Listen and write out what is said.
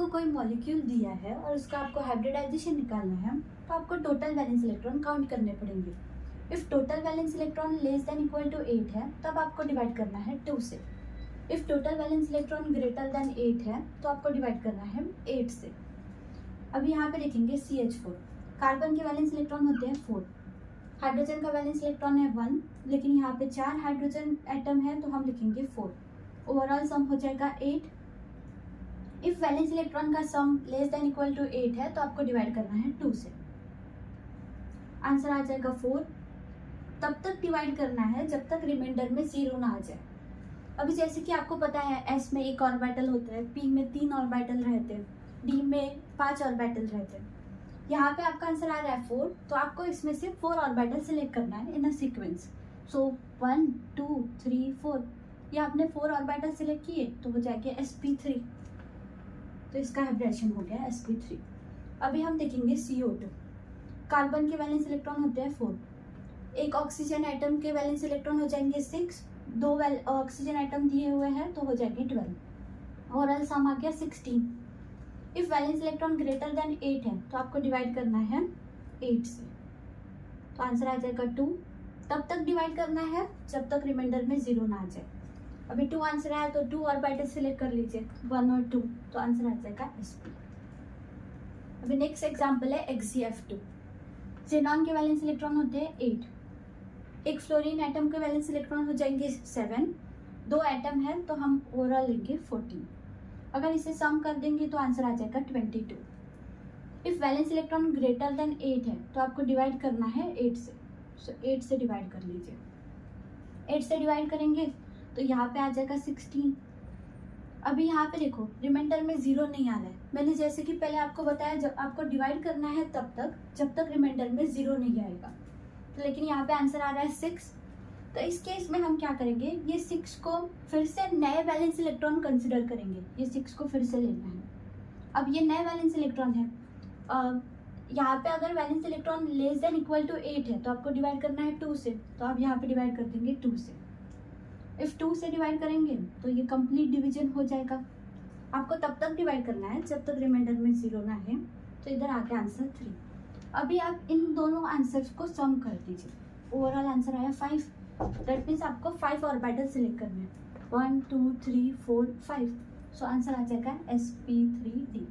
आपको कोई मॉलिक्यूल दिया है और उसका आपको हाइब्रिडाइजेशन निकालना है, तो आपको टोटल वैलेंस इलेक्ट्रॉन काउंट करने पड़ेंगे। If total valence electron less than equal to 8 है, तब आपको डिवाइड करना है 2 से। If total valence electron greater than 8 है, तो आपको डिवाइड करना है 8 से। अब यहाँ पे देखेंगे CH4, कार्बन के वैलेंस इलेक्ट्रॉन होते हैं 4, हाइड्रोजन का वैलेंस इलेक्ट्रॉन है 1, लेकिन यहाँ पे 4 हाइड्रोजन एटम है, तो हम लिखेंगे 4। ओवरऑल सम हो जाएगा 8। इफ वैलेंस इलेक्ट्रॉन का sum less than equal to 8 है, तो आपको डिवाइड करना है 2 से। आंसर आ जाएगा 4। तब तक डिवाइड करना है जब तक रिमाइंडर में 0 ना आ जाए। अभी जैसे कि आपको पता है S में 1 ऑर्बिटल होता है, P में 3 ऑर्बिटल रहते हैं, D में 5 ऑर्बिटल रहते हैं। यहाँ पे आपका आंसर आ रहा है 4, तो आपको इसमें से 4 ऑर्बिटल सिलेक्ट करना है इन अ सीक्वेंस। सो 1 2 3 4, ये आपने 4 ऑर्बिटल सिलेक्ट किए तो हो जाएगा sp3, तो इसका हाइब्रिडेशन हो गया sp3। अभी हम देखेंगे CO2, कार्बन के वैलेंस इलेक्ट्रॉन होते हैं 4, एक ऑक्सीजन एटम के वैलेंस इलेक्ट्रॉन हो जाएंगे 6, 2 ऑक्सीजन एटम दिए हुए हैं तो हो जाएंगे 12। ओवरऑल सम आ गया 16। If valence electron greater than 8 है, तो आपको डिवाइड करना है 8 से, तो आंसर आ जाएगा 2। तब तक डिवाइड करना है जब तक रिमाइंडर में 0 ना आ जाए। अभी 2 आंसर आया तो 2 ऑर्बिटल सिलेक्ट कर लीजिए, 1 और 2, तो आंसर आ जाएगा sp। अभी नेक्स्ट एग्जांपल है XeF2, ज़ेनॉन के वैलेंस इलेक्ट्रॉन होते हैं 8, एक फ्लोरीन एटम के वैलेंस इलेक्ट्रॉन हो जाएंगे 7, 2 एटम है तो हम ओवरऑल लेंगे 14। अगर इसे सम कर देंगे तो आंसर आ जाएगा 22। If valence electron greater than 8 है, तो आपको डिवाइड करना है 8 से, सो 8 से डिवाइड कर लीजिए। 8 से डिवाइड करेंगे तो यहाँ पे आ जाएगा 16। अभी यहाँ पे देखो रिमाइंडर में 0 नहीं आ रहा है। मैंने जैसे कि पहले आपको बताया, जब आपको डिवाइड करना है तब तक जब तक रिमाइंडर में 0 नहीं आएगा, तो लेकिन यहाँ पे आंसर आ रहा है 6। तो इस केस में हम क्या करेंगे, ये 6 को फिर से नए वैलेंस इलेक्ट्रॉन कंसिडर करेंगे, ये 6 को फिर से लेना है। अब ये नए वैलेंस इलेक्ट्रॉन है, यहाँ पे अगर valence electron less than equal to 8 है, तो आपको डिवाइड करना है 2 से, तो आप यहाँ पे डिवाइड कर देंगे 2 से। इफ 2 से डिवाइड करेंगे तो ये कंप्लीट डिवीजन हो जाएगा। आपको तब तक डिवाइड करना है जब तक रिमाइंडर में 0 ना है, तो इधर आके आंसर 3। अभी आप इन दोनों आंसर्स को सम कर दीजिए, ओवरऑल आंसर आया 5। दैट मीन्स आपको 5 ऑर्बिटल सिलेक्ट करने हैं, 1 2 3 4 5, सो आंसर आ जाएगा sp3d।